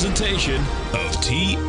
presentation of TFNN.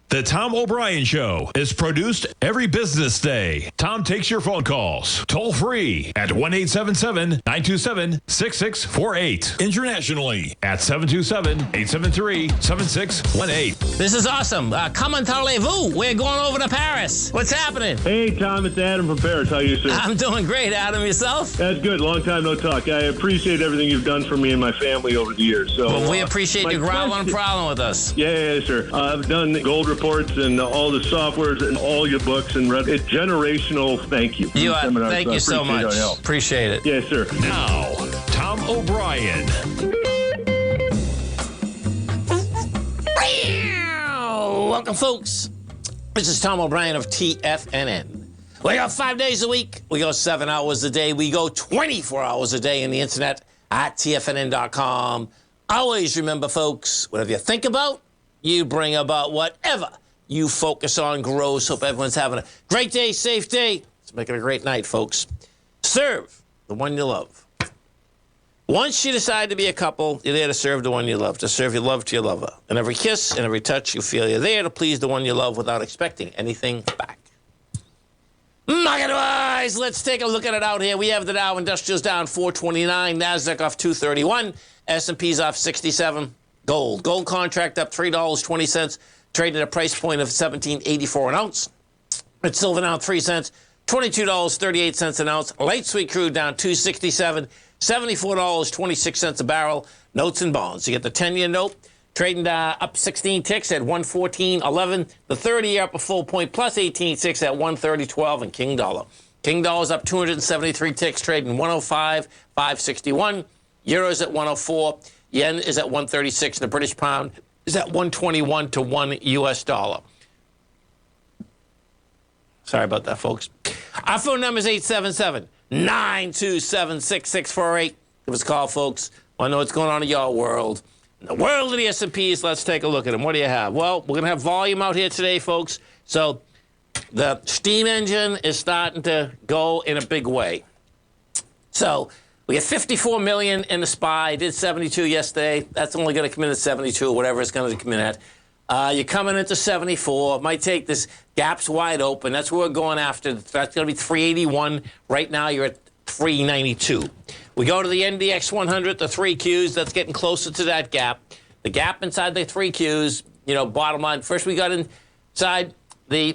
The Tom O'Brien Show is produced every business day. Tom takes your phone calls toll free at 1-877-927-6648. Internationally at 727-873-7618. This is awesome. Come parlez-vous. We're going over to Paris. What's happening? Hey, Tom, it's Adam from Paris. How are you, sir? I'm doing great. Adam, yourself? That's good. Long time no talk. I appreciate everything you've done for me and my family over the years. So, well, we appreciate you growling problem with us. Yeah, sir. I've done gold reports and all the softwares and all your books and read it. Generational thank you. Thank you so much. Appreciate it. Yes, sir. Now, Tom O'Brien. Welcome, folks. This is Tom O'Brien of TFNN. We go 5 days a week. We go 7 hours a day. We go 24 hours a day on the internet at TFNN.com. Always remember, folks, whatever you think about, you bring about whatever you focus on grows. Hope everyone's having a great day, safe day. Let's make it a great night, folks. Serve the one you love. Once you decide to be a couple, you're there to serve the one you love, to serve your love to your lover. And every kiss and every touch, you feel you're there to please the one you love without expecting anything back. Market-wise, let's take a look at it out here. We have the Dow Industrials down 429, NASDAQ off 231, S&P's off 67. Gold contract up $3.20, trading at a price point of $17.84 an ounce. It's silver down 3 cents, $22.38 an ounce. Light sweet crude down $2.67, $74.26 a barrel. Notes and bonds. You get the 10-year note trading up 16 ticks at 114.11. The 30-year up a full point plus 18 ticks at 130.12. And King Dollar. King Dollar's up 273 ticks trading 105.561. Euros at 104. Yen is at 136. And the British pound is at 121 to 1 U.S. dollar. Sorry about that, folks. Our phone number is 877-927-6648. Give us a call, folks. I know what's going on in your world. In the world of the S&Ps, let's take a look at them. What do you have? Well, we're going to have volume out here today, folks. So the steam engine is starting to go in a big way. So we had 54 million in the SPY. Did 72 yesterday. That's only going to come in at 72 or whatever it's going to come in at. You're coming into 74. It might take this. Gap's wide open. That's what we're going after. That's going to be 381. Right now, you're at 392. We go to the NDX 100, the 3Qs. That's getting closer to that gap. The gap inside the 3Qs, bottom line. First, we got inside the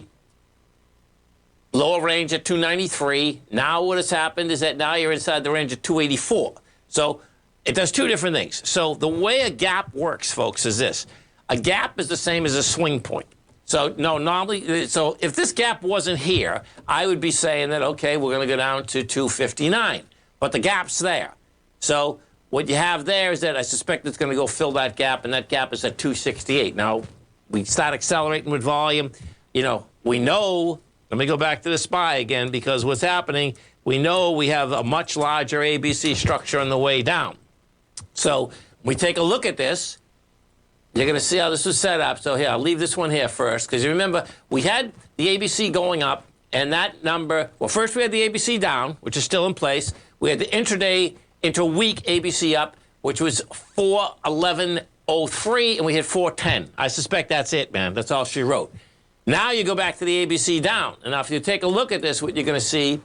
lower range at 293. Now what has happened is that now you're inside the range of 284. So it does two different things. So the way a gap works, folks, is this. A gap is the same as a swing point. So normally, so if this gap wasn't here, I would be saying that, okay, we're going to go down to 259. But the gap's there. So what you have there is that I suspect it's going to go fill that gap, and that gap is at 268. Now, we start accelerating with volume. We know, let me go back to the SPY again, because what's happening, we know we have a much larger ABC structure on the way down. So we take a look at this. You're going to see how this was set up. So here, I'll leave this one here first, because you remember, we had the ABC going up, and that number, well, first we had the ABC down, which is still in place. We had the intraday, interweek ABC up, which was 411.03, and we hit 410. I suspect that's it, man. That's all she wrote. Now you go back to the ABC down. And now if you take a look at this, what you're going to see,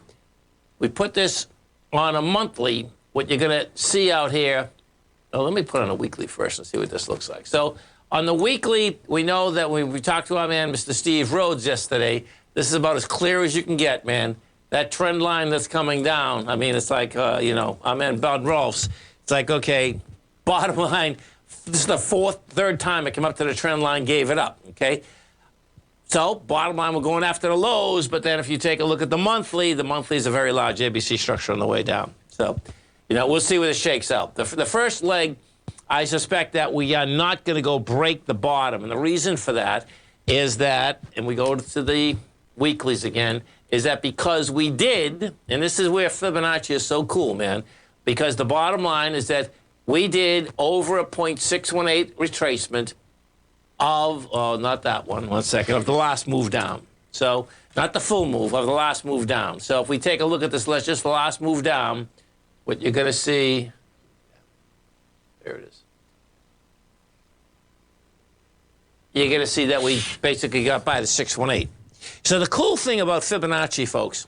we put this on a monthly. What you're going to see out here, let me put on a weekly first and see what this looks like. So on the weekly, we know that we talked to our man, Mr. Steve Rhodes, yesterday. This is about as clear as you can get, man. That trend line that's coming down, I mean, it's like, our man Bud Rolfs. It's like, okay, bottom line, this is the third time it came up to the trend line, gave it up, okay? So, bottom line, we're going after the lows, but then if you take a look at the monthly is a very large ABC structure on the way down. So, we'll see where this shakes out. The first leg, I suspect that we are not going to go break the bottom. And the reason for that is that, and we go to the weeklies again, is that because we did, and this is where Fibonacci is so cool, man, because the bottom line is that we did over a 0.618 retracement of, not that one, of the last move down. So, not the full move, of the last move down. So if we take a look at this, let's just the last move down, what you're going to see, there it is. You're going to see that we basically got by the 618. So the cool thing about Fibonacci, folks,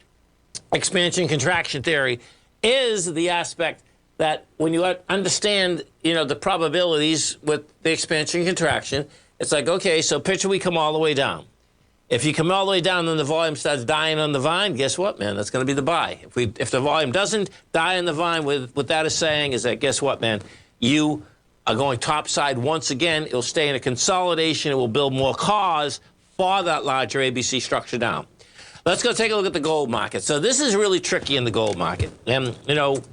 expansion contraction theory, is the aspect that when you understand, the probabilities with the expansion contraction, it's like, okay, so picture we come all the way down. If you come all the way down and the volume starts dying on the vine, guess what, man? That's going to be the buy. If the volume doesn't die on the vine, what that is saying is that, guess what, man? You are going topside once again. It'll stay in a consolidation. It will build more cause for that larger ABC structure down. Let's go take a look at the gold market. So this is really tricky in the gold market. And,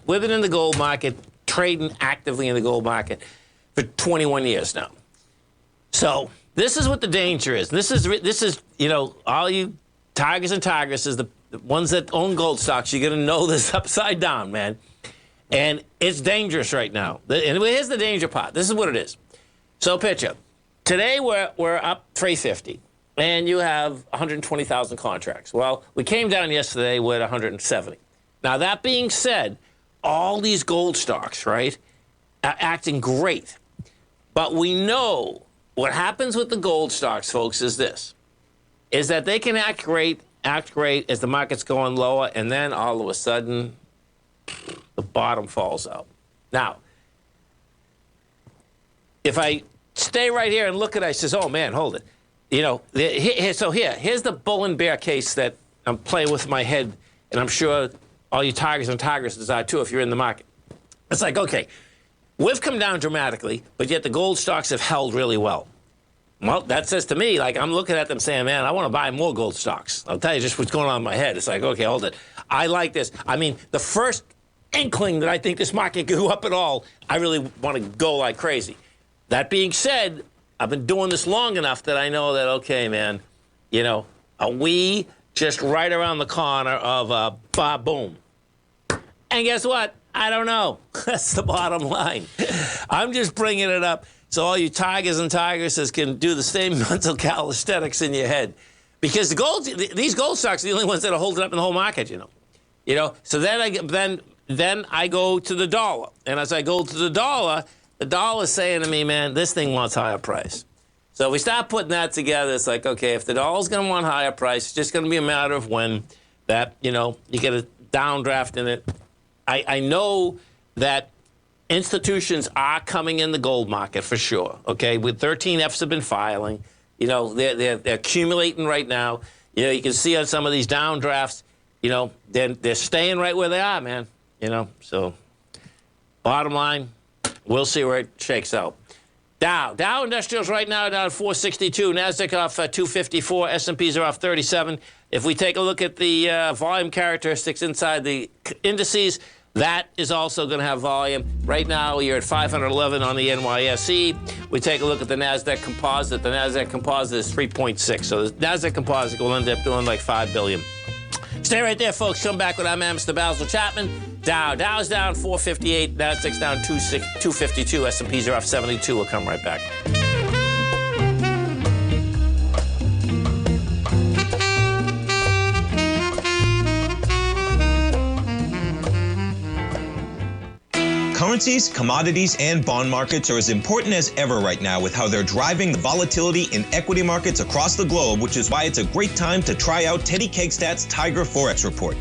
we've been in the gold market, trading actively in the gold market for 21 years now. So this is what the danger is. This is all you tigers and tigresses, the ones that own gold stocks, you're going to know this upside down, man. And it's dangerous right now. And here's the danger part. This is what it is. So picture. Today we're up 350. And you have 120,000 contracts. Well, we came down yesterday with 170. Now, that being said, all these gold stocks, right, are acting great. But we know what happens with the gold stocks, folks, is this, is that they can act great as the market's going lower, and then all of a sudden, the bottom falls out. Now, if I stay right here and look at it, I says, oh, man, hold it. Here's the bull and bear case that I'm playing with my head, and I'm sure all you tigers and tigresses are too if you're in the market. It's like, okay, we've come down dramatically, but yet the gold stocks have held really well. Well, that says to me, like, I'm looking at them saying, man, I want to buy more gold stocks. I'll tell you just what's going on in my head. It's like, okay, hold it. I like this. I mean, the first inkling that I think this market could go up at all, I really want to go like crazy. That being said, I've been doing this long enough that I know that, okay, man, are we just right around the corner of boom? And guess what? I don't know. That's the bottom line. I'm just bringing it up so all you tigers and tigresses can do the same mental calisthenics in your head. Because these gold stocks are the only ones that are holding up in the whole market, So then I go to the dollar. And as I go to the dollar's saying to me, man, this thing wants higher price. So we start putting that together. It's like, okay, if the dollar's going to want higher price, it's just going to be a matter of when that, you get a downdraft in it. I know that institutions are coming in the gold market for sure, okay? With 13Fs have been filing. They're accumulating right now. You can see on some of these downdrafts, they're staying right where they are, man. So bottom line, we'll see where it shakes out. Dow Industrials right now down 462. NASDAQ off 254. S&Ps are off 37. If we take a look at the volume characteristics inside the indices, that is also going to have volume. Right now, you're at 511 on the NYSE. We take a look at the NASDAQ Composite. The NASDAQ Composite is 3.6. So the NASDAQ Composite will end up doing like $5 billion. Stay right there, folks. Come back with our man, Mr. Basil Chapman. Dow's down 458. NASDAQ's down 252. S&Ps are off 72. We'll come right back. Currencies, commodities, and bond markets are as important as ever right now with how they're driving the volatility in equity markets across the globe, which is why it's a great time to try out Teddy Kegstad's Tiger Forex Report.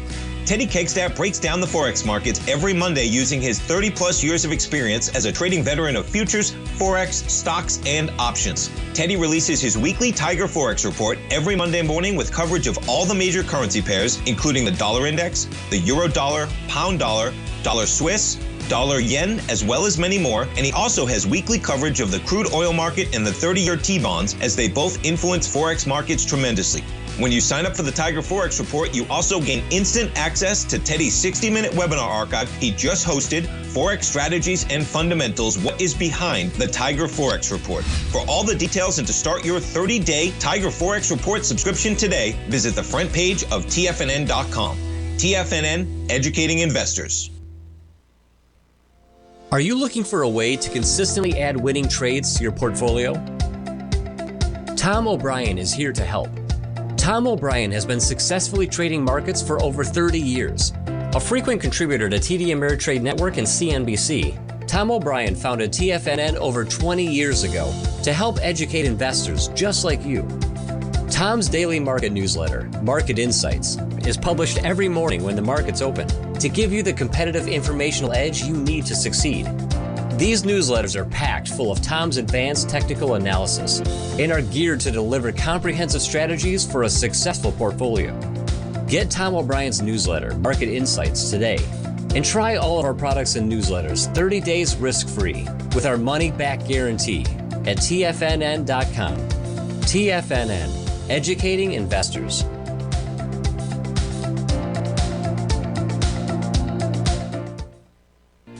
Teddy Kegstad breaks down the Forex markets every Monday using his 30-plus years of experience as a trading veteran of futures, Forex, stocks, and options. Teddy releases his weekly Tiger Forex Report every Monday morning with coverage of all the major currency pairs, including the dollar index, the euro dollar, pound dollar, dollar Swiss, dollar yen, as well as many more, and he also has weekly coverage of the crude oil market and the 30-year T-bonds, as they both influence Forex markets tremendously. When you sign up for the Tiger Forex Report, you also gain instant access to Teddy's 60-minute webinar archive he just hosted, Forex Strategies and Fundamentals, What is Behind the Tiger Forex Report. For all the details and to start your 30-day Tiger Forex Report subscription today, visit the front page of TFNN.com. TFNN, educating investors. Are you looking for a way to consistently add winning trades to your portfolio? Tom O'Brien is here to help. Tom O'Brien has been successfully trading markets for over 30 years. A frequent contributor to TD Ameritrade Network and CNBC, Tom O'Brien founded TFNN over 20 years ago to help educate investors just like you. Tom's daily market newsletter, Market Insights, is published every morning when the market's open to give you the competitive informational edge you need to succeed. These newsletters are packed full of Tom's advanced technical analysis and are geared to deliver comprehensive strategies for a successful portfolio. Get Tom O'Brien's newsletter, Market Insights, today, and try all of our products and newsletters 30 days risk-free with our money-back guarantee at TFNN.com. TFNN, educating investors.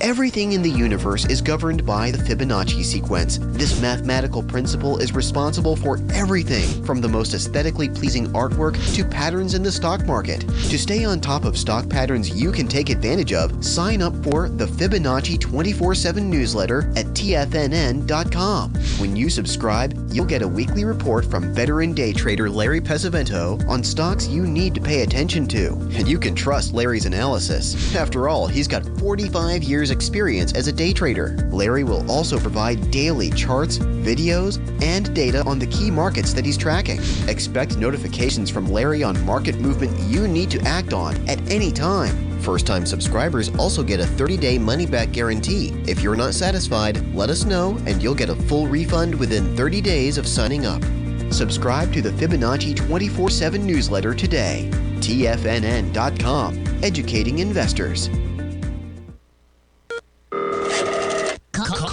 Everything in the universe is governed by the Fibonacci sequence. This mathematical principle is responsible for everything from the most aesthetically pleasing artwork to patterns in the stock market. To stay on top of stock patterns you can take advantage of, sign up for the Fibonacci 24/7 newsletter at TFNN.com. When you subscribe, you'll get a weekly report from veteran day trader Larry Pesavento on stocks you need to pay attention to. And you can trust Larry's analysis. After all, he's got 45 years experience as a day trader. Larry will also provide daily charts, videos, and data on the key markets that he's tracking. Expect notifications from Larry on market movement you need to act on at any time. First-time subscribers also get a 30-day money-back guarantee. If you're not satisfied, let us know and you'll get a full refund within 30 days of signing up. Subscribe to the Fibonacci 24/7 newsletter today. TFNN.com, educating investors.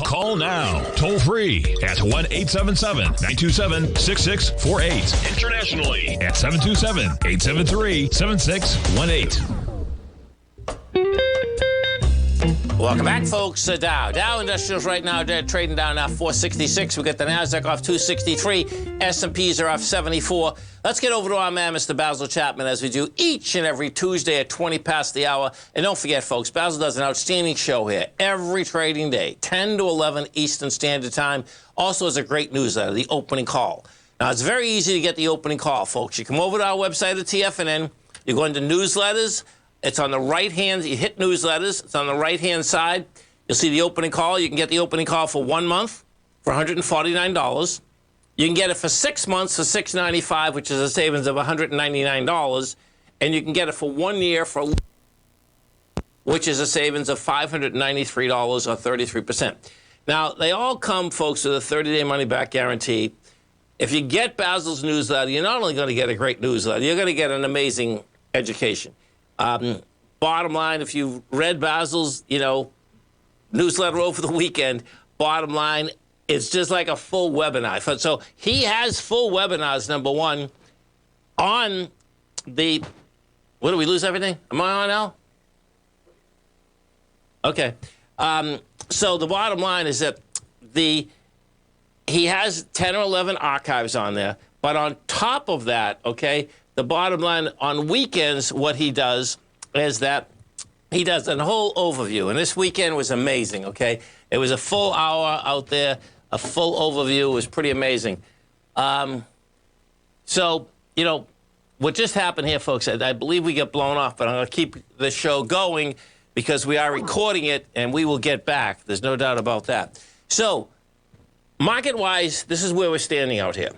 Call now, toll free at 1-877-927-6648. Internationally at 727-873-7618. Welcome back, folks. Dow Industrials right now, they're trading down now 466. We got the Nasdaq off 263. S&Ps are off 74. Let's get over to our man, Mr. Basil Chapman, as we do each and every Tuesday at 20 past the hour. And don't forget, folks, Basil does an outstanding show here every trading day, 10 to 11 Eastern Standard Time. Also has a great newsletter, The Opening Call. Now, it's very easy to get the opening call, folks. You come over to our website at TFNN. You go into newsletters. It's on the right-hand, you hit newsletters. It's on the right-hand side. You'll see the opening call. You can get the opening call for 1 month for $149. You can get it for 6 months for $695, which is a savings of $199. And you can get it for 1 year for, which is a savings of $593 or 33%. Now, they all come, folks, with a 30-day money-back guarantee. If you get Basil's newsletter, you're not only going to get a great newsletter, you're going to get an amazing education. Bottom line, if you read Basil's, newsletter over the weekend, bottom line, it's just like a full webinar. So he has full webinars, number one, on the, what, do we lose everything? Am I on now? Okay. So the bottom line is that he has 10 or 11 archives on there, but on top of that, okay, the bottom line, on weekends, what he does is that he does a whole overview. And this weekend was amazing, okay? It was a full hour out there, a full overview. It was pretty amazing. So, what just happened here, folks, I believe we get blown off, but I'm going to keep the show going because we are recording it, and we will get back. There's no doubt about that. So, market-wise, this is where we're standing out here.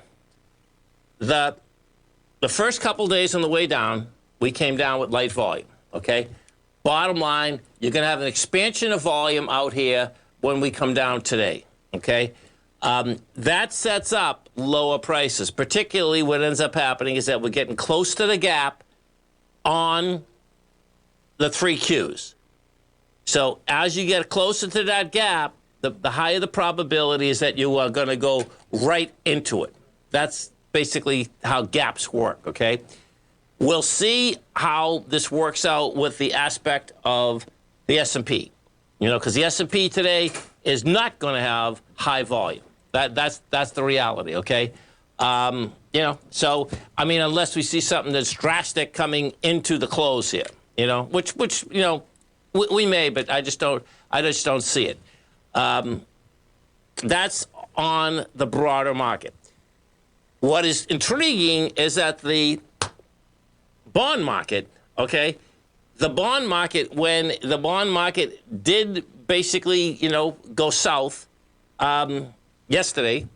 The first couple days on the way down, we came down with light volume, okay? Bottom line, you're going to have an expansion of volume out here when we come down today, okay? That sets up lower prices. Particularly what ends up happening is that we're getting close to the gap on the 3Qs. So as you get closer to that gap, the higher the probability is that you are going to go right into it. That's basically how gaps work, okay? We'll see how this works out with the aspect of the S&P, because the S&P today is not going to have high volume. That's the reality, okay? So, unless we see something that's drastic coming into the close here, which we may, but I just don't see it. That's on the broader market. What is intriguing is that the bond market, okay, the bond market, when the bond market did basically, go south yesterday,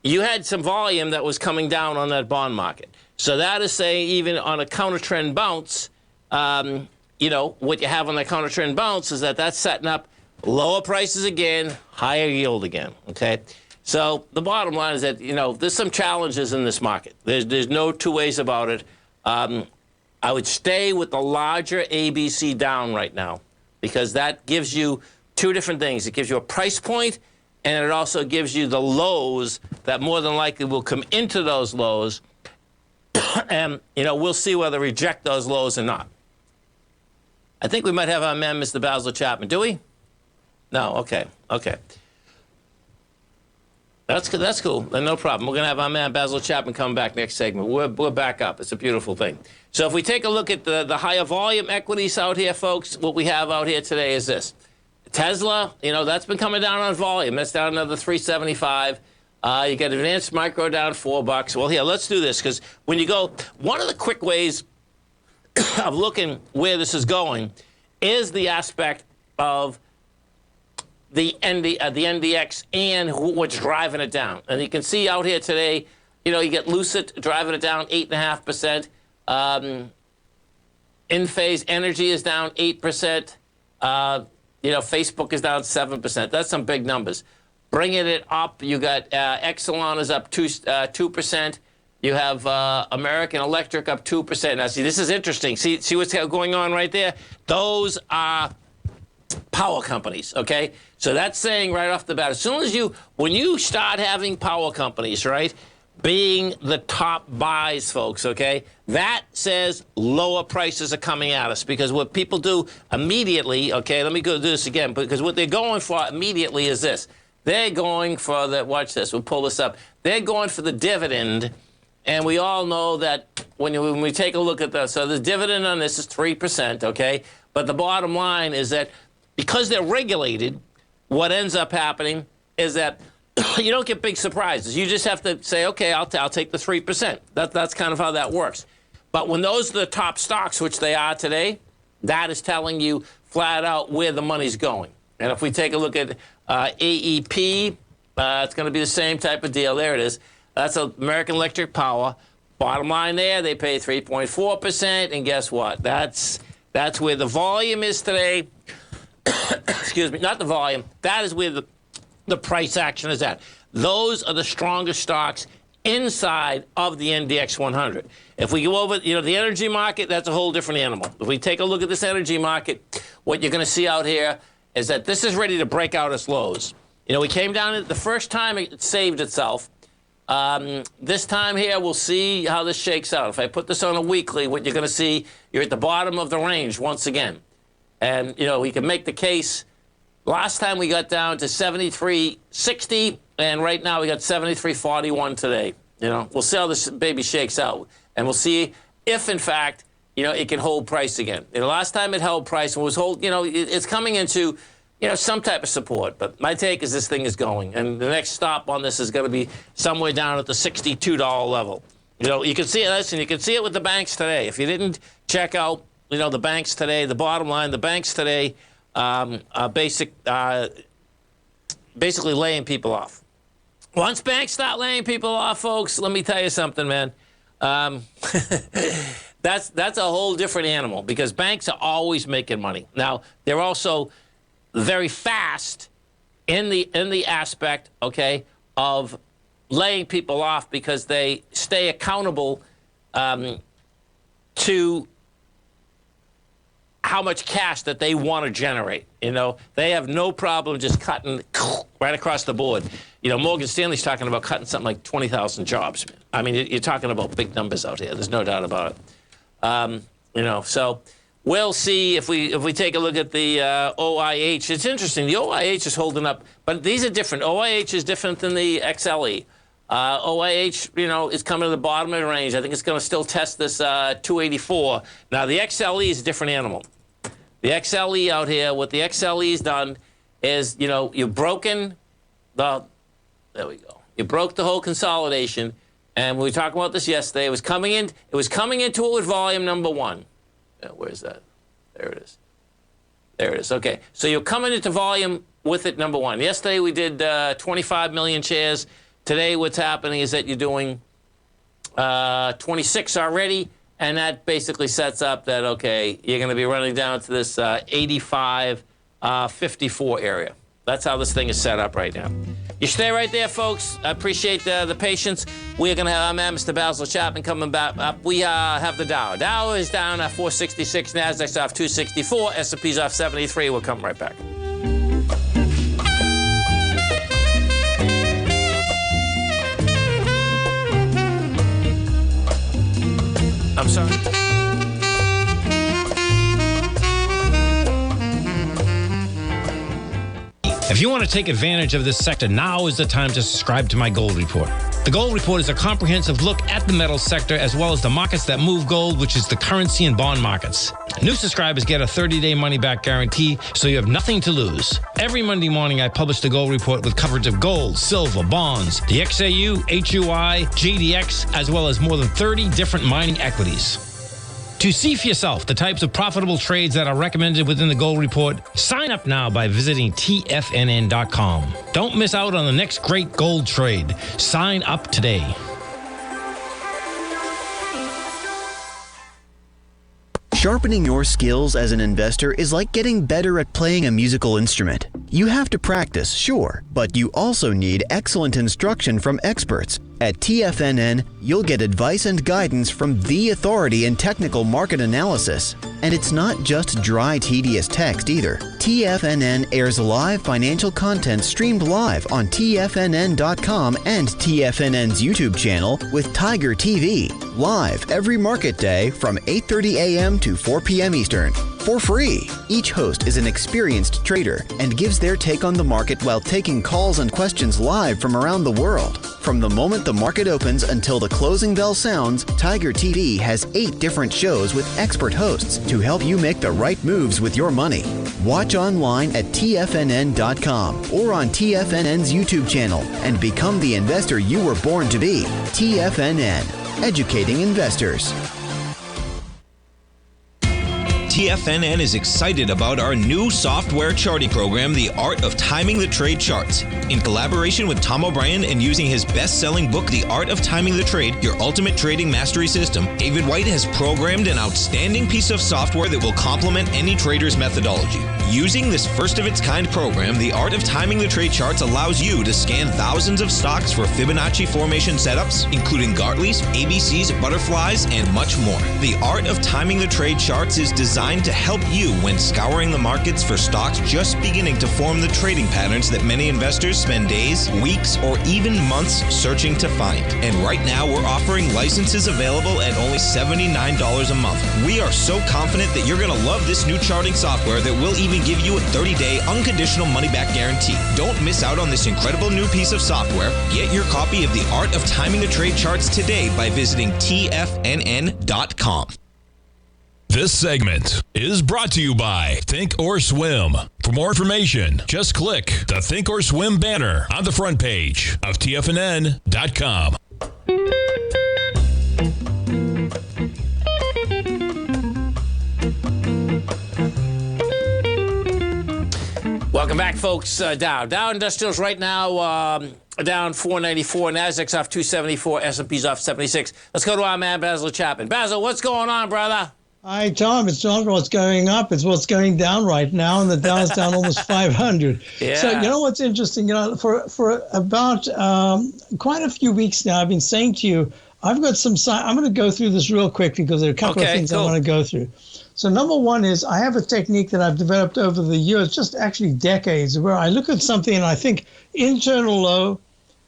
you had some volume that was coming down on that bond market. So that is saying even on a counter trend bounce, what you have on the counter trend bounce is that's setting up lower prices again, higher yield again, okay? So the bottom line is that, there's some challenges in this market. There's no two ways about it. I would stay with the larger ABC down right now because that gives you two different things. It gives you a price point, and it also gives you the lows that more than likely will come into those lows. And, we'll see whether reject those lows or not. I think we might have our man, Mr. Basil Chapman. Do we? No? Okay. That's cool. No problem. We're going to have our man, Basil Chapman, come back next segment. We're back up. It's a beautiful thing. So if we take a look at the higher volume equities out here, folks, what we have out here today is this. Tesla, that's been coming down on volume. That's down another 375. You got Advanced Micro down $4. Well, here, let's do this, because when you go, one of the quick ways of looking where this is going is the aspect of the NDX and what's driving it down. And you can see out here today, you get Lucid driving it down 8.5%. In-phase energy is down 8%. Facebook is down 7%. That's some big numbers. Bringing it up, you got Exelon is up 2%. You have American Electric up 2%. Now, see, this is interesting. See what's going on right there? Those are power companies, okay? So that's saying right off the bat, when you start having power companies, right, being the top buys, folks, okay, that says lower prices are coming at us, because what people do immediately, okay, let me go do this again, because what they're going for immediately is this. They're going for watch this, we'll pull this up. They're going for the dividend, and we all know that when we take a look at so the dividend on this is 3%, okay? But the bottom line is that because they're regulated, what ends up happening is that you don't get big surprises. You just have to say, okay, I'll take the 3%. That's kind of how that works. But when those are the top stocks, which they are today, that is telling you flat out where the money's going. And if we take a look at AEP, it's going to be the same type of deal. There it is. That's American Electric Power. Bottom line there, they pay 3.4%. And guess what? That's where the volume is today. Excuse me, not the volume. That is where the price action is at. Those are the strongest stocks inside of the NDX 100. If we go over, the energy market, that's a whole different animal. If we take a look at this energy market, what you're going to see out here is that this is ready to break out its lows. We came down the first time it saved itself. This time here, we'll see how this shakes out. If I put this on a weekly, what you're going to see, you're at the bottom of the range once again. And, we can make the case. Last time we got down to 73.60, and right now we got 73.41 today. We'll see how this baby shakes out. And we'll see if, in fact, it can hold price again. Last time it held price and was it's coming into, some type of support. But my take is this thing is going. And the next stop on this is going to be somewhere down at the $62 level. You can see it, listen, you can see it with the banks today. If you didn't check out, the banks today, the bottom line, the banks today are basically laying people off. Once banks start laying people off, folks, let me tell you something, man. That's a whole different animal, because banks are always making money. Now, they're also very fast in the aspect, okay, of laying people off, because they stay accountable to how much cash that they want to generate. They have no problem just cutting right across the board. Morgan Stanley's talking about cutting something like 20,000 jobs. I mean, you're talking about big numbers out here. There's no doubt about it. So we'll see if we take a look at the OIH. It's interesting. The OIH is holding up, but these are different. OIH is different than the XLE. OIH, is coming to the bottom of the range. I think it's going to still test this 284. Now, the XLE is a different animal. The XLE out here, what the XLE's done is, you've broken there we go. You broke the whole consolidation, and we were talking about this yesterday. It was coming into it with volume number one. Where's that? There it is. There it is. Okay. So you're coming into volume with it, number one. Yesterday we did 25 million shares. Today what's happening is that you're doing 26 already, and that basically sets up that, okay, you're going to be running down to this 85, 54 area. That's how this thing is set up right now. You stay right there, folks. I appreciate the patience. We're going to have Mr. Basil Chapman coming back up. We have the Dow. Dow is down at 466. NASDAQ's off 264. S&P's off 73. We'll come right back. I'm sorry. If you want to take advantage of this sector, now is the time to subscribe to my Gold Report. The Gold Report is a comprehensive look at the metals sector as well as the markets that move gold, which is the currency and bond markets. New subscribers get a 30-day money-back guarantee, so you have nothing to lose. Every Monday morning, I publish the Gold Report with coverage of gold, silver, bonds, the XAU, HUI, GDX, as well as more than 30 different mining equities. To see for yourself the types of profitable trades that are recommended within the Gold Report, sign up now by visiting TFNN.com. Don't miss out on the next great gold trade. Sign up today. Sharpening your skills as an investor is like getting better at playing a musical instrument. You have to practice, sure, but you also need excellent instruction from experts. At TFNN, you'll get advice and guidance from the authority in technical market analysis. And it's not just dry, tedious text either. TFNN airs live financial content streamed live on TFNN.com and TFNN's YouTube channel with Tiger TV, live every market day from 8:30 a.m. to 4 p.m. Eastern. For free. Each host is an experienced trader and gives their take on the market while taking calls and questions live from around the world. From the moment the market opens until the closing bell sounds, Tiger TV has 8 different shows with expert hosts to help you make the right moves with your money. Watch online at TFNN.com or on TFNN's YouTube channel and become the investor you were born to be. TFNN, educating investors. TFNN is excited about our new software charting program, The Art of Timing the Trade Charts. In collaboration with Tom O'Brien and using his best-selling book, The Art of Timing the Trade, Your Ultimate Trading Mastery System, David White has programmed an outstanding piece of software that will complement any trader's methodology. Using this first-of-its-kind program, The Art of Timing the Trade Charts allows you to scan thousands of stocks for Fibonacci formation setups, including Gartley's, ABC's, butterflies, and much more. The Art of Timing the Trade Charts is designed to help you when scouring the markets for stocks just beginning to form the trading patterns that many investors spend days, weeks, or even months searching to find. And right now, we're offering licenses available at only $79 a month. We are so confident that you're going to love this new charting software that will even give you a 30-day unconditional money-back guarantee. Don't miss out on this incredible new piece of software. Get your copy of The Art of Timing the Trade Charts today by visiting TFNN.com. This segment is brought to you by Thinkorswim. For more information, just click the Thinkorswim banner on the front page of TFNN.com. Welcome back, folks. Dow Industrials right now down 494. NASDAQ's off 274. S&P's off 76. Let's go to our man, Basil Chapman. Basil, what's going on, brother? Hi, Tom. It's not what's going up. It's what's going down right now, and the Dow's down almost 500. Yeah. So, you know what's interesting? You know, for about quite a few weeks now, I've been saying to you, I've got some I'm going to go through this real quick because there are a couple of things I want to go through. So number one is I have a technique that I've developed over the years, just actually decades, where I look at something and I think internal low,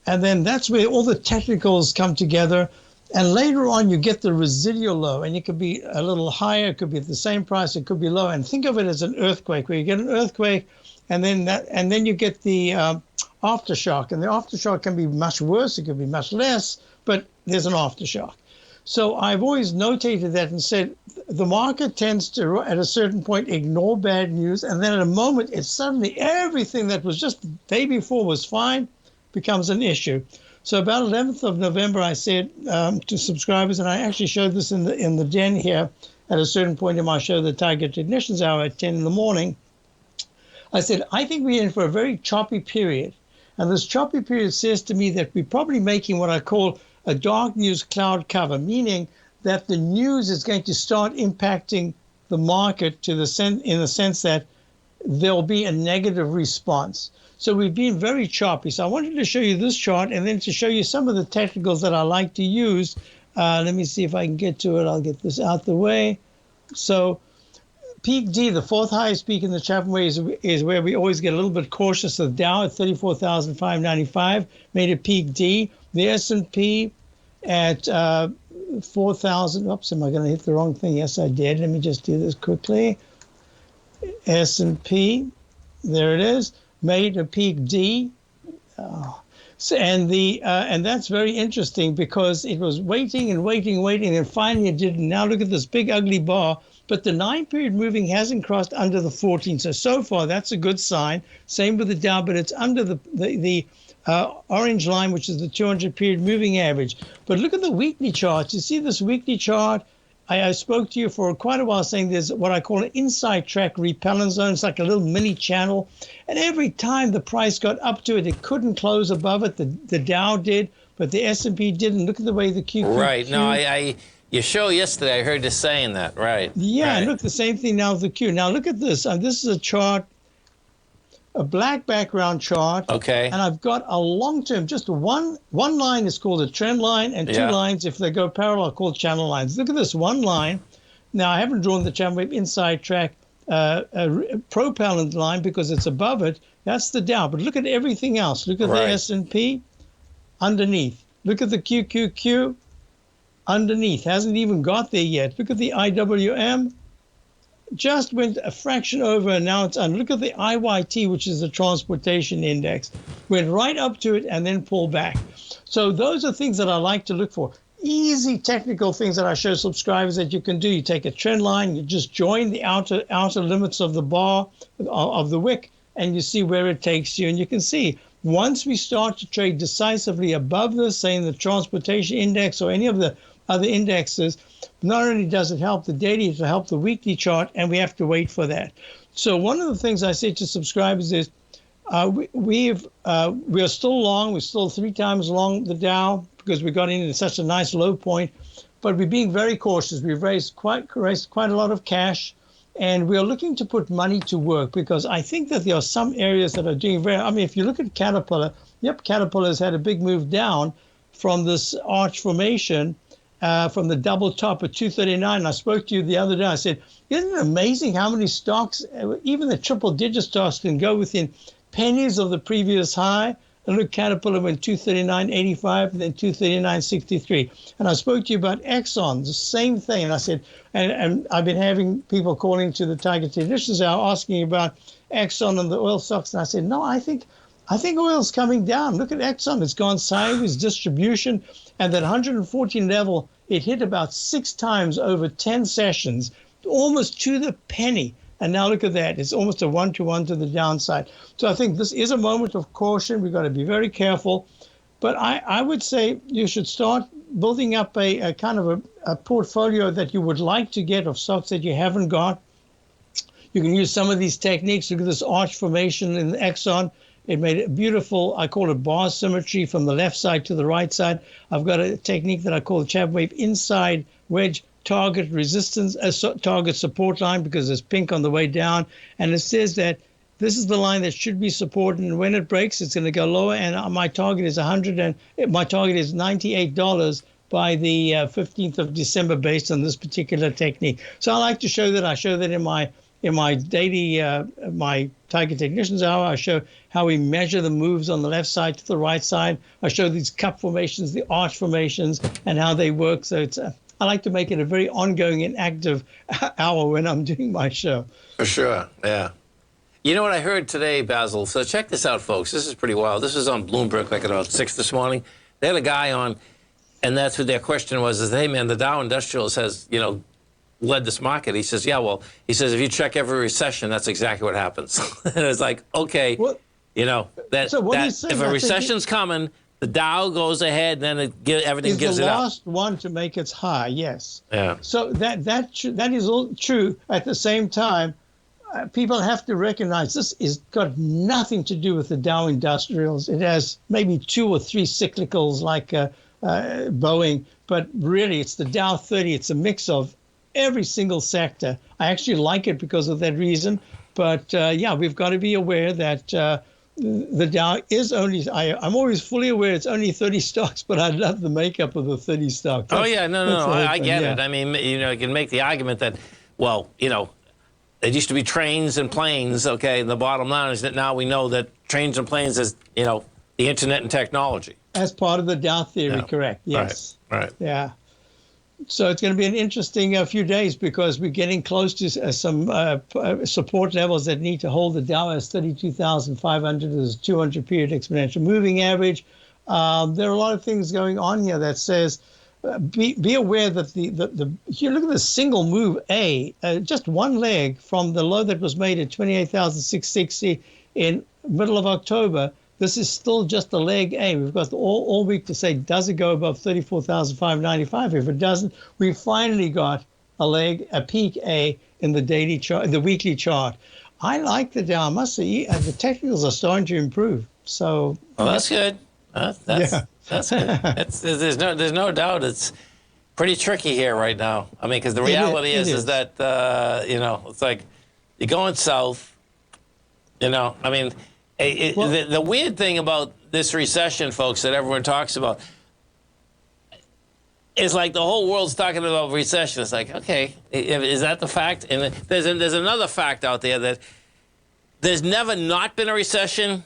and then that's where all the technicals come together. And later on, you get the residual low, and it could be a little higher, it could be at the same price, it could be low. And think of it as an earthquake, where you get an earthquake, and then you get the aftershock. And the aftershock can be much worse, it could be much less, but there's an aftershock. So I've always notated that and said the market tends to, at a certain point, ignore bad news, and then at a moment, it's suddenly everything that was just the day before was fine becomes an issue. So about 11th of November, I said to subscribers, and I actually showed this in the den here, at a certain point in my show, the Target Technicians Hour at 10 in the morning, I said, I think we're in for a very choppy period. And this choppy period says to me that we're probably making what I call a dark news cloud cover, meaning that the news is going to start impacting the market in the sense that there'll be a negative response. So we've been very choppy. So I wanted to show you this chart and then to show you some of the technicals that I like to use. Let me see if I can get to it. I'll get this out the way. So peak D, the fourth highest peak in the Chapman way, is where we always get a little bit cautious. The Dow at 34,595 made a peak D. The S&P at 4,000. Oops, am I going to hit the wrong thing? Yes, I did. Let me just do this quickly. S&P, there it is, made a peak D. And that's very interesting because it was waiting, and finally it didn't. Now look at this big ugly bar, but the 9-period moving hasn't crossed under the 14. So far, that's a good sign. Same with the Dow, but it's under the orange line, which is the 200-period moving average. But look at the weekly charts. You see this weekly chart? I spoke to you for quite a while saying there's what I call an inside track repellent zone. It's like a little mini channel. And every time the price got up to it, it couldn't close above it. The Dow did, but the S&P didn't. Look at the way the QQQ. Right. No, your show yesterday, I heard you saying that. Right. Yeah, right. And look, the same thing now with the Q. Now look at this. This is a chart, a black background chart. Okay. And I've got a long-term, just one line is called a trend line, and two lines, if they go parallel, are called channel lines. Look at this one line. Now, I haven't drawn the Chapman Wave inside track propellant line because it's above it. That's the Dow. But look at everything else. Look at the S&P underneath. Look at the QQQ underneath. Hasn't even got there yet. Look at the IWM. Just went a fraction over, and now it's under. Look at the IYT, which is the transportation index. Went right up to it and then pulled back. So those are things that I like to look for. Easy technical things that I show subscribers that you can do. You take a trend line, you just join the outer limits of the bar, of the wick, and you see where it takes you. And you can see once we start to trade decisively above this, say in the transportation index or any of the other indexes, not only does it help the daily, it will help the weekly chart, and we have to wait for that. So one of the things I say to subscribers is we are still long. We're still 3 times long the Dow because we got in at such a nice low point, but we're being very cautious. We've raised quite a lot of cash, and we're looking to put money to work because I think that there are some areas that are doing very. I mean, if you look at Caterpillar, Caterpillar's had a big move down from this arch formation. From the double top at 239. I spoke to you the other day. I said, isn't it amazing how many stocks, even the triple-digit stocks, can go within pennies of the previous high? And look, Caterpillar went 239.85 and then 239.63. And I spoke to you about Exxon, the same thing. And I said, and I've been having people calling to the Target Technicians Hour asking about Exxon and the oil stocks. And I said, no, I think oil's coming down. Look at Exxon. It's gone sideways, distribution. And that 114 level, it hit about 6 times over 10 sessions, almost to the penny. And now look at that. It's almost a 1-to-1 to the downside. So I think this is a moment of caution. We've got to be very careful. But I would say you should start building up a kind of a portfolio that you would like to get of stocks that you haven't got. You can use some of these techniques. Look at this arch formation in Exxon. It made a beautiful, I call it bar symmetry from the left side to the right side. I've got a technique that I call the Chapman Wave inside wedge target resistance, target support line, because there's pink on the way down. And it says that this is the line that should be supported. And when it breaks, it's going to go lower. And my target is $98 by the 15th of December based on this particular technique. So I like to show that. I show that in my daily, my Target Technicians Hour. I show how we measure the moves on the left side to the right side. I show these cup formations, the arch formations, and how they work. So it's I like to make it a very ongoing and active hour when I'm doing my show. For sure, yeah. You know what I heard today, Basil? So check this out, folks. This is pretty wild. This was on Bloomberg like at about 6 this morning. They had a guy on, and that's what their question was, is, hey, man, the Dow Industrials has, led this market. He says, if you check every recession, that's exactly what happens. And it's like, okay, if a recession's coming, the Dow goes ahead, and then everything gives it up. It's the last one to make its high, yes. Yeah. So that is all true. At the same time, people have to recognize this has got nothing to do with the Dow Industrials. It has maybe 2 or 3 cyclicals like Boeing, but really it's the Dow 30. It's a mix of every single sector. I actually like it because of that reason. But we've got to be aware that the Dow is only, I'm always fully aware it's only 30 stocks, but I love the makeup of the 30 stocks. Oh, yeah, no, I get it. I mean, you can make the argument that, well, it used to be trains and planes, okay, and the bottom line is that now we know that trains and planes is, the internet and technology. As part of the Dow theory, correct, yes. Right. Yeah. So it's going to be an interesting few days because we're getting close to some support levels that need to hold the Dow as 32,500 as 200-period exponential moving average. There are a lot of things going on here that says be aware that if you look at the single move A, just one leg from the low that was made at 28,660 in middle of October. This is still just a leg A. We've got all week to say, does it go above 34,595? If it doesn't, we finally got a peak A in the daily chart, the weekly chart. I like the Dow. I must say, the technicals are starting to improve. So that's good. That's good. There's no doubt it's pretty tricky here right now. I mean, because the reality is that it's like you're going south. I mean. The weird thing about this recession, folks, that everyone talks about is like the whole world's talking about recession. It's like, okay, is that the fact? And there's another fact out there that there's never not been a recession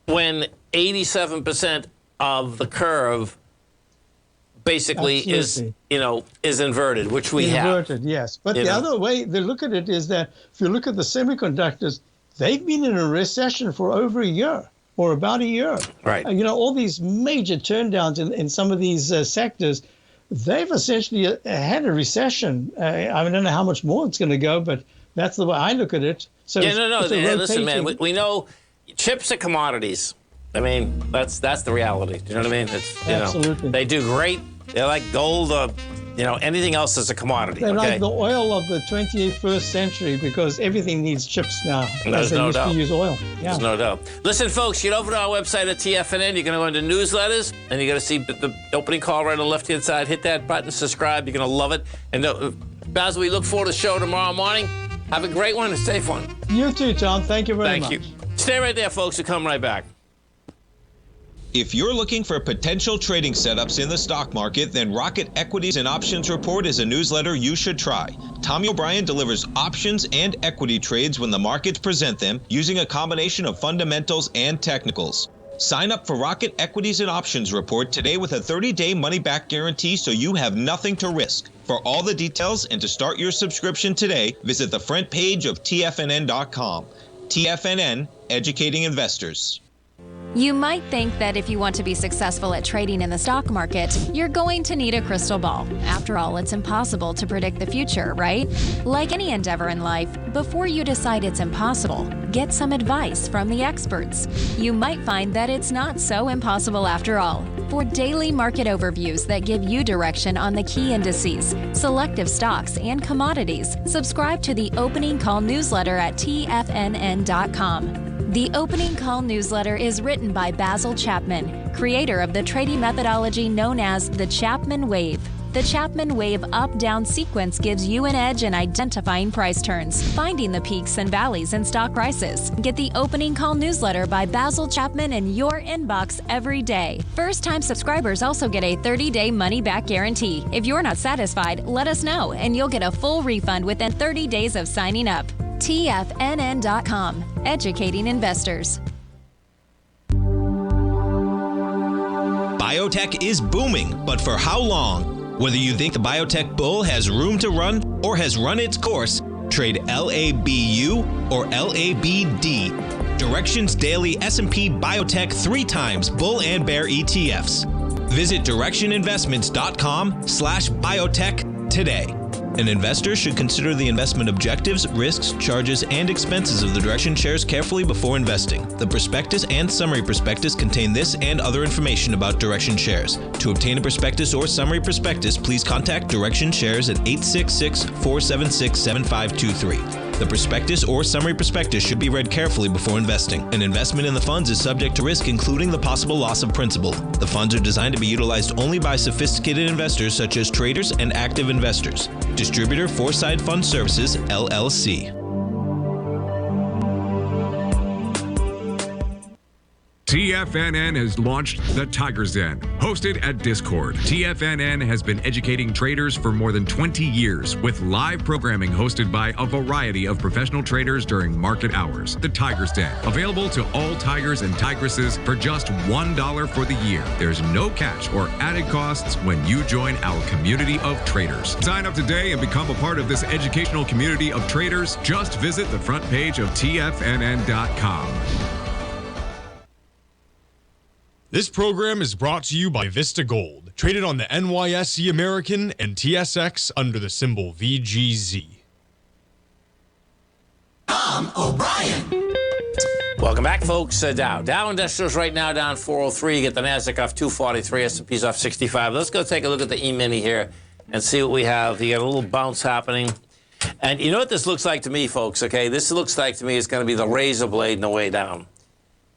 when 87% of the curve basically is inverted, which we have. Inverted, yes. But the other way to look at it is that if you look at the semiconductors, they've been in a recession for over a year or about a year. Right. All these major turndowns in some of these sectors, they've essentially had a recession. I don't know how much more it's going to go, but that's the way I look at it. So listen, man, we know chips are commodities. I mean, that's the reality. Do you know what I mean? Absolutely. They do great. They're like gold. Anything else is a commodity. They're like the oil of the 21st century because everything needs chips now. There's no doubt. To use oil. Yeah. There's no doubt. Listen, folks, get over to our website at TFNN. You're going to go into newsletters, and you're going to see the opening call right on the left-hand side. Hit that button, subscribe. You're going to love it. And Basil, we look forward to the show tomorrow morning. Have a great one and a safe one. You too, Tom. Thank you very much. Thank you. Stay right there, folks. We'll come right back. If you're looking for potential trading setups in the stock market, then Rocket Equities and Options Report is a newsletter you should try. Tommy O'Brien delivers options and equity trades when the markets present them using a combination of fundamentals and technicals. Sign up for Rocket Equities and Options Report today with a 30-day money-back guarantee so you have nothing to risk. For all the details and to start your subscription today, visit the front page of TFNN.com. TFNN, educating investors. You might think that if you want to be successful at trading in the stock market, you're going to need a crystal ball. After all, it's impossible to predict the future, right? Like any endeavor in life, before you decide it's impossible, get some advice from the experts. You might find that it's not so impossible after all. For daily market overviews that give you direction on the key indices, selective stocks, and commodities, subscribe to the Opening Call newsletter at TFNN.com. The Opening Call newsletter is written by Basil Chapman, creator of the trading methodology known as the Chapman Wave. The Chapman Wave up-down sequence gives you an edge in identifying price turns, finding the peaks and valleys in stock prices. Get the Opening Call newsletter by Basil Chapman in your inbox every day. First-time subscribers also get a 30-day money-back guarantee. If you're not satisfied, let us know, and you'll get a full refund within 30 days of signing up. TFNN.com, educating investors. Biotech is booming, but for how long? Whether you think the biotech bull has room to run or has run its course, trade LABU or LABD. Direction's daily S&P Biotech 3 times bull and bear ETFs. Visit directioninvestments.com/biotech today. An investor should consider the investment objectives, risks, charges, and expenses of the Direction shares carefully before investing. The prospectus and summary prospectus contain this and other information about Direction shares. To obtain a prospectus or summary prospectus, please contact Direction Shares at 866-476-7523. The prospectus or summary prospectus should be read carefully before investing. An investment in the funds is subject to risk, including the possible loss of principal. The funds are designed to be utilized only by sophisticated investors such as traders and active investors. Distributor Foreside Fund Services, LLC. TFNN has launched the Tiger's Den. Hosted at Discord, TFNN has been educating traders for more than 20 years with live programming hosted by a variety of professional traders during market hours. The Tiger's Den, available to all tigers and tigresses for just $1 for the year. There's no catch or added costs when you join our community of traders. Sign up today and become a part of this educational community of traders. Just visit the front page of TFNN.com. This program is brought to you by Vista Gold, traded on the NYSE American and TSX under the symbol VGZ. Tom O'Brien. Welcome back, folks. Dow Industrials right now down 403. You get the Nasdaq off 243, S&P's off 65. Let's go take a look at the E-mini here and see what we have. You got a little bounce happening. And you know what this looks like to me, folks, okay? This looks like to me it's going to be the razor blade in the way down.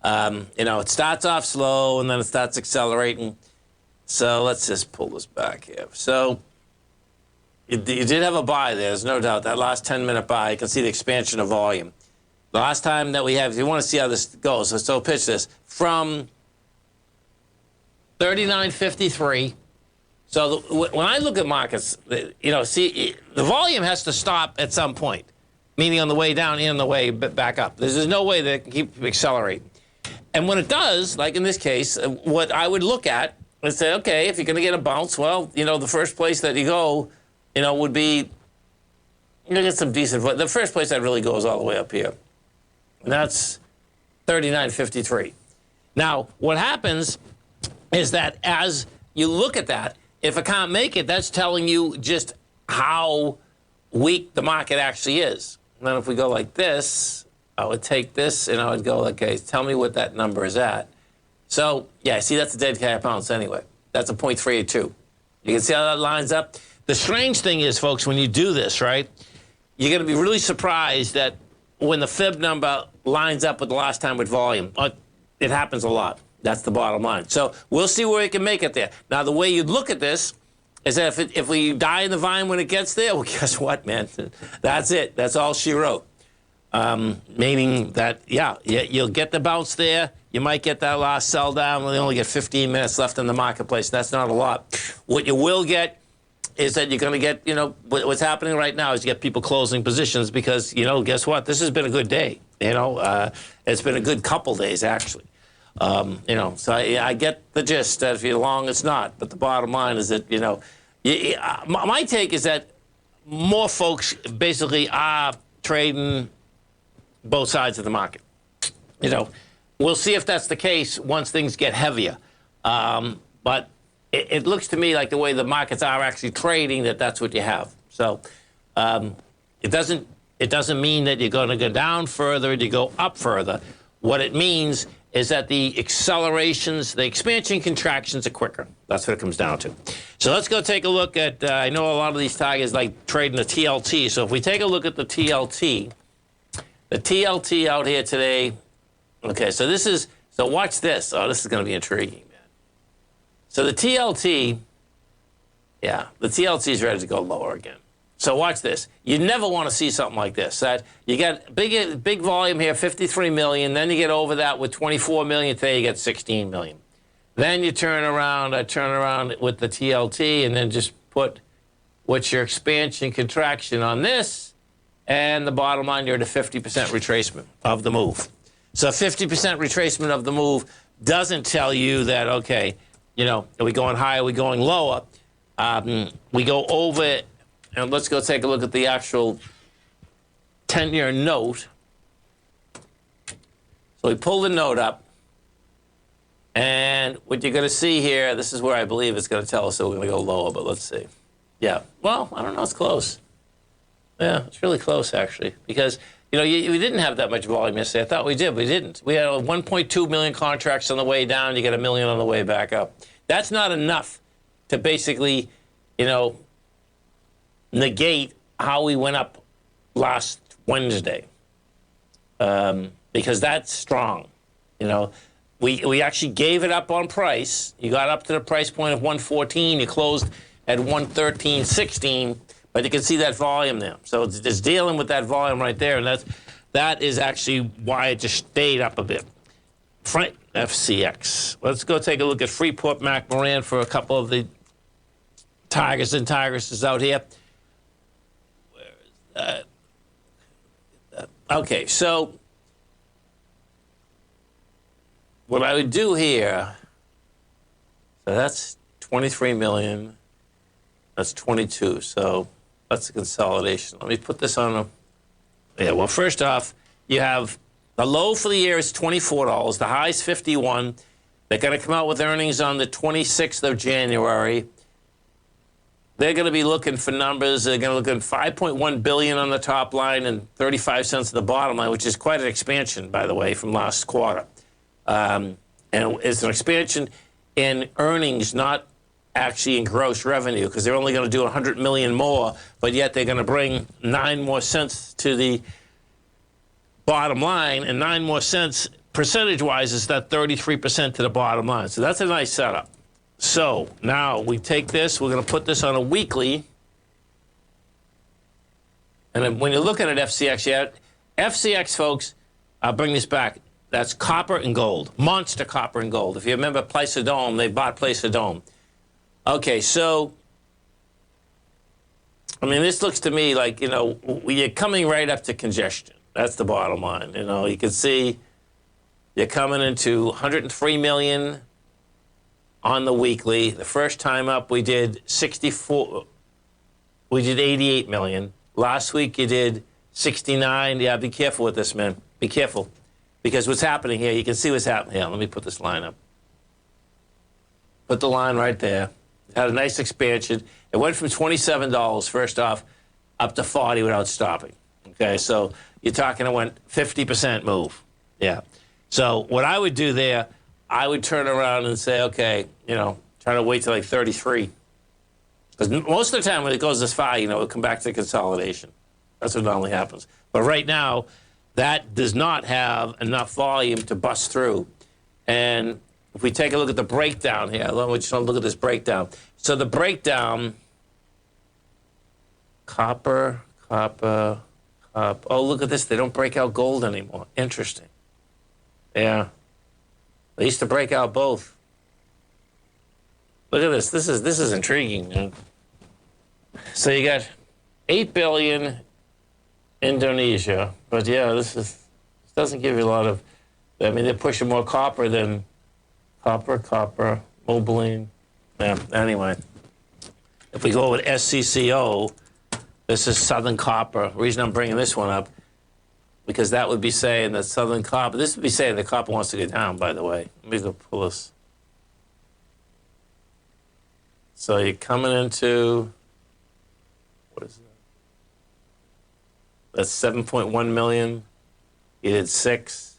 It starts off slow and then it starts accelerating. So let's just pull this back here. So you did have a buy there, there's no doubt. That last 10-minute buy, you can see the expansion of volume. The last time that we have, if you want to see how this goes, so pitch this. From 39.53. So when I look at markets, see, the volume has to stop at some point, meaning on the way down and on the way back up. There's no way that it can keep accelerating. And when it does, like in this case, what I would look at and say, okay, if you're going to get a bounce, well, the first place that you go, would be, get some decent, the first place I'd really go is all the way up here. And that's 39.53. Now, what happens is that as you look at that, if it can't make it, that's telling you just how weak the market actually is. And then if we go like this, I would take this and I would go, okay, tell me what that number is at. So, yeah, see, that's a dead cat bounce anyway. That's a 0.382. You can see how that lines up. The strange thing is, folks, when you do this, right, you're going to be really surprised that when the fib number lines up with the last time with volume. It happens a lot. That's the bottom line. So we'll see where we can make it there. Now, the way you look at this is that if we die in the vine when it gets there, well, guess what, man? That's it. That's all she wrote. Meaning that, you'll get the bounce there. You might get that last sell down. We only get 15 minutes left in the marketplace. That's not a lot. What you will get is that you're going to get, what's happening right now is you get people closing positions because, guess what? This has been a good day. It's been a good couple days, actually. So I get the gist that if you're long, it's not. But the bottom line is that, my take is that more folks basically are trading both sides of the market. We'll see if that's the case once things get heavier. But it looks to me like the way the markets are actually trading, that's what you have. So it doesn't mean that you're going to go down further and you go up further. What it means is that the accelerations, the expansion contractions are quicker. That's what it comes down to. So let's go take a look at, I know a lot of these tigers like trading the TLT. So if we take a look at the TLT out here today, okay, so watch this. Oh, this is going to be intriguing, man. So the TLT is ready to go lower again. So watch this. You never want to see something like this. That you got big volume here, 53 million. Then you get over that with 24 million. Today you get 16 million. Then you turn around with the TLT and then just put what's your expansion contraction on this. And the bottom line, you're at a 50% retracement of the move. So 50% retracement of the move doesn't tell you that, okay, are we going higher, are we going lower? We go over it. And let's go take a look at the actual 10-year note. So we pull the note up. And what you're going to see here, this is where I believe it's going to tell us that we're going to go lower, but let's see. Yeah, well, I don't know, it's close. Yeah, it's really close, actually, because, we didn't have that much volume yesterday. I thought we did. We didn't. We had 1.2 million contracts on the way down. You get 1 million on the way back up. That's not enough to basically, negate how we went up last Wednesday, because that's strong. We actually gave it up on price. You got up to the price point of 114. You closed at 113.16. But you can see that volume there. So it's just dealing with that volume right there, and that is actually why it just stayed up a bit. FCX. Let's go take a look at Freeport McMoran for a couple of the Tigers and Tigresses out here. Where is that? Okay, so what I would do here, so that's 23 million. That's 22, so that's a consolidation. Let me put this on well, first off, you have the low for the year is $24. The high is $51. They're going to come out with earnings on the 26th of January. They're going to be looking for numbers. They're going to look at $5.1 billion on the top line and 35 cents at the bottom line, which is quite an expansion, by the way, from last quarter. And it's an expansion in earnings, not actually in gross revenue, because they're only going to do 100 million more, but yet they're going to bring 9 more cents to the bottom line, and 9 more cents percentage-wise is that 33% to the bottom line. So that's a nice setup. So now we take this, we're going to put this on a weekly, and then when you look at it, FCX, folks, I'll bring this back. That's copper and gold, monster copper and gold. If you remember Placer-Dome, they bought Placer-Dome. Okay, so, this looks to me like, you're coming right up to congestion. That's the bottom line. You can see you're coming into 103 million on the weekly. The first time up, we did 88 million. Last week, you did 69. Yeah, be careful with this, man. Be careful. Because what's happening here, you can see what's happening here. Let me put this line up. Put the line right there. Had a nice expansion. It went from $27, first off, up to 40 without stopping. Okay, so you're talking it went 50% move. Yeah. So what I would do there, I would turn around and say, okay, try to wait till like 33. Because most of the time when it goes this far, it'll come back to consolidation. That's what normally happens. But right now, that does not have enough volume to bust through. And if we take a look at the breakdown here, we just want to look at this breakdown. So the breakdown, copper. Oh, look at this. They don't break out gold anymore. Interesting. Yeah. They used to break out both. Look at this. This is intriguing, man. So you got 8 billion Indonesia, but yeah, this doesn't give you a lot of. They're pushing more copper than copper, Mobiline. Yeah. Anyway, if we go with SCCO, this is Southern Copper. The reason I'm bringing this one up, because that would be saying that Southern Copper. This would be saying that copper wants to go down. By the way, let me go pull this. So you're coming into, what is that? That's 7.1 million. You did 6.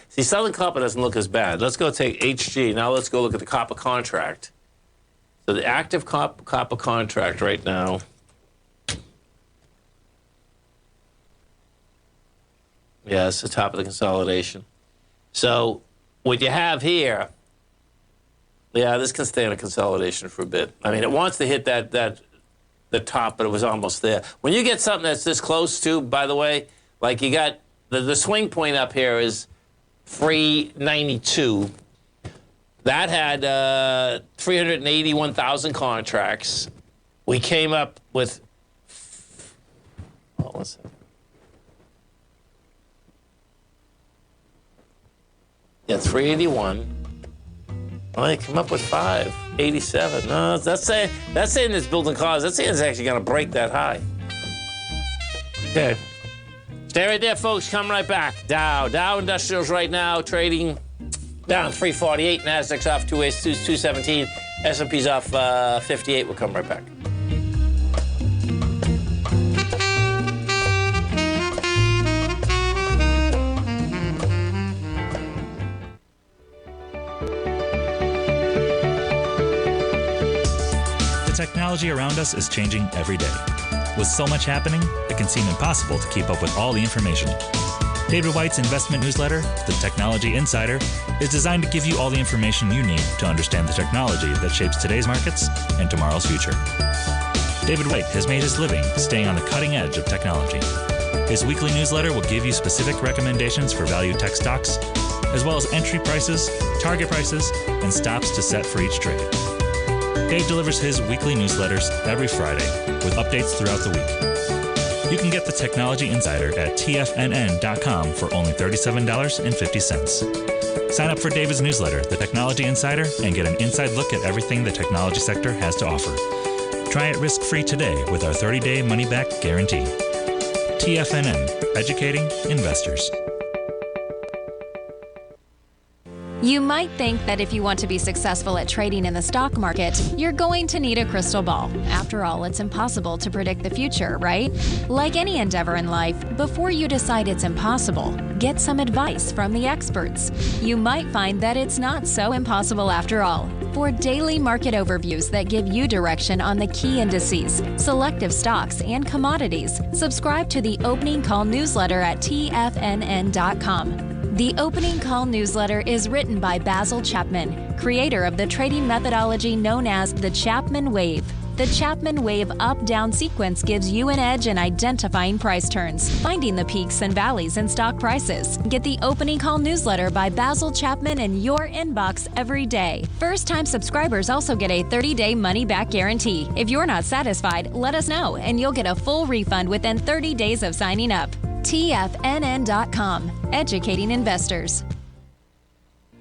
See, Southern Copper doesn't look as bad. Let's go take HG. Now let's go look at the copper contract. So the active copper contract right now. Yeah, it's the top of the consolidation. So what you have here, yeah, this can stay in a consolidation for a bit. It wants to hit the top, but it was almost there. When you get something that's this close to, by the way, like you got the swing point up here is 392. That had 381,000 contracts. We came up with, what's that? Yeah, 381. Well, they come up with 587. No, that's saying it's building cars. That's saying it's actually going to break that high. Okay. Stay right there, folks. Come right back. Dow Industrials right now trading down 348. Nasdaq's off 217. S&P's off 58. We'll come right back. The technology around us is changing every day. With so much happening, it can seem impossible to keep up with all the information. David White's investment newsletter, The Technology Insider, is designed to give you all the information you need to understand the technology that shapes today's markets and tomorrow's future. David White has made his living staying on the cutting edge of technology. His weekly newsletter will give you specific recommendations for value tech stocks, as well as entry prices, target prices, and stops to set for each trade. Dave delivers his weekly newsletters every Friday with updates throughout the week. You can get the Technology Insider at TFNN.com for only $37.50. Sign up for David's newsletter, The Technology Insider, and get an inside look at everything the technology sector has to offer. Try it risk-free today with our 30-day money-back guarantee. TFNN, educating investors. You might think that if you want to be successful at trading in the stock market, you're going to need a crystal ball. After all, it's impossible to predict the future, right? Like any endeavor in life, before you decide it's impossible, get some advice from the experts. You might find that it's not so impossible after all. For daily market overviews that give you direction on the key indices, selective stocks, and commodities, subscribe to the Opening Call newsletter at TFNN.com. The Opening Call newsletter is written by Basil Chapman, creator of the trading methodology known as the Chapman Wave. The Chapman Wave up-down sequence gives you an edge in identifying price turns, finding the peaks and valleys in stock prices. Get the Opening Call newsletter by Basil Chapman in your inbox every day. First-time subscribers also get a 30-day money-back guarantee. If you're not satisfied, let us know, and you'll get a full refund within 30 days of signing up. TFNN.com, educating investors.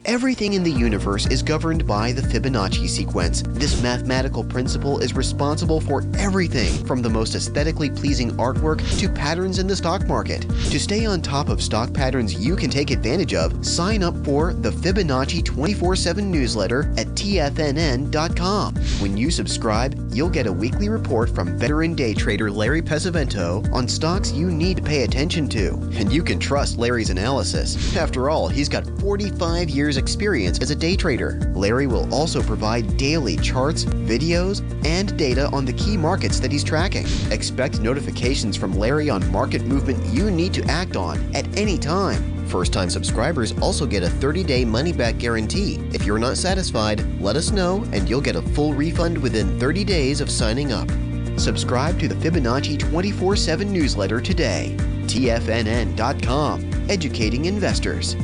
Everything in the universe is governed by the Fibonacci sequence. This mathematical principle is responsible for everything from the most aesthetically pleasing artwork to patterns in the stock market. To stay on top of stock patterns you can take advantage of, sign up for the Fibonacci 24/7 newsletter at TFNN.com. When you subscribe, you'll get a weekly report from veteran day trader Larry Pesavento on stocks you need to pay attention to. And you can trust Larry's analysis. After all, he's got 45 years experience as a day trader. Larry will also provide daily charts, videos, and data on the key markets that he's tracking. Expect notifications from Larry on market movement you need to act on at any time. First-time subscribers also get a 30-day money-back guarantee. If you're not satisfied, let us know and you'll get a full refund within 30 days of signing up. Subscribe to the Fibonacci 24/7 newsletter today. TFNN.com, educating investors.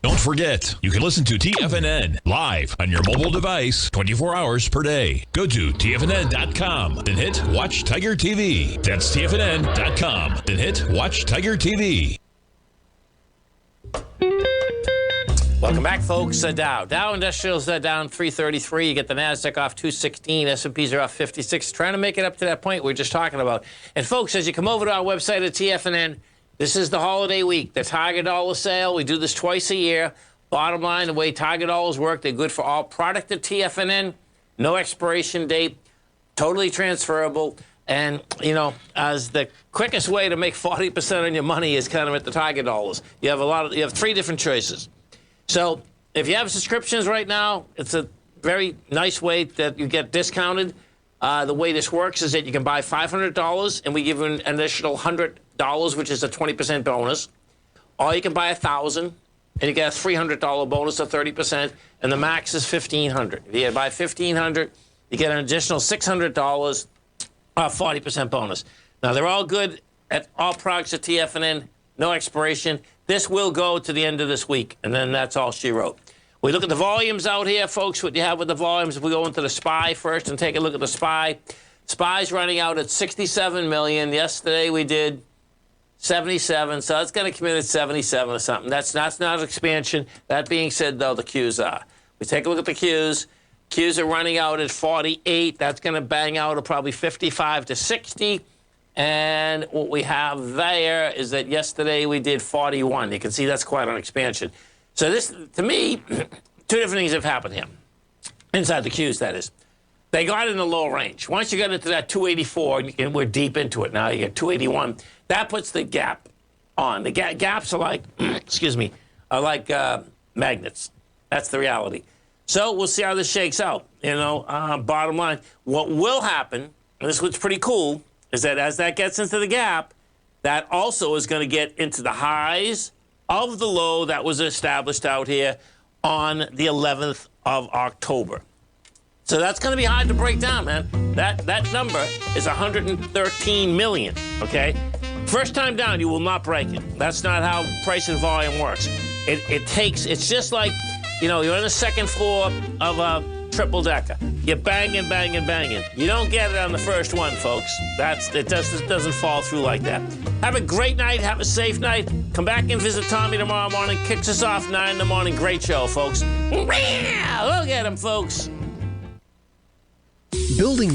Don't forget, you can listen to TFNN live on your mobile device 24 hours per day. Go to TFNN.com, then hit Watch Tiger TV. That's TFNN.com, then hit Watch Tiger TV. Welcome back, folks. Dow Industrials down 333. You get the NASDAQ off 216. S&Ps are off 56. Trying to make it up to that point we were just talking about. And, folks, as you come over to our website at TFNN, this is the holiday week, the Tiger Dollar sale. We do this twice a year. Bottom line, the way Tiger Dollars work, they're good for all product at TFNN. No expiration date, totally transferable. And, you know, as the quickest way to make 40% on your money is kind of at the Tiger Dollars. You have three different choices. So if you have subscriptions right now, it's a very nice way that you get discounted. The way this works is that you can buy $500, and we give you an additional $100, which is a 20% bonus. Or you can buy $1,000, and you get a $300 bonus of 30%, and the max is $1,500. If you buy $1,500, you get an additional $600, 40% bonus. Now, they're all good at all products at TFNN, no expiration. This will go to the end of this week, and then that's all she wrote. We look at the volumes out here, folks, what you have with the volumes. If we go into the SPY first and take a look at the SPY, SPY's running out at 67 million. Yesterday we did 77, so it's going to come in at 77 or something. That's not an expansion. That being said, though, the Qs are. We take a look at the Qs. Qs are running out at 48. That's going to bang out at probably 55 to 60. And what we have there is that yesterday we did 41. You can see that's quite an expansion. So this, to me, two different things have happened here. Inside the Qs, that is. They got in the low range. Once you get into that 284, and we're deep into it now, you get 281, that puts the gap on. The gaps are like, excuse me, are like magnets. That's the reality. So we'll see how this shakes out. Bottom line, what will happen, and this is what's pretty cool, is that as that gets into the gap, that also is going to get into the highs of the low that was established out here on the 11th of October. So that's going to be hard to break down, man. That number is 113 million, okay? First time down, you will not break it. That's not how price and volume works. It's just like, you're on the second floor of a triple decker. You're banging, banging, banging. You don't get it on the first one, folks. It doesn't fall through like that. Have a great night. Have a safe night. Come back and visit Tommy tomorrow morning. Kicks us off 9 in the morning. Great show, folks. Look at him, folks. Building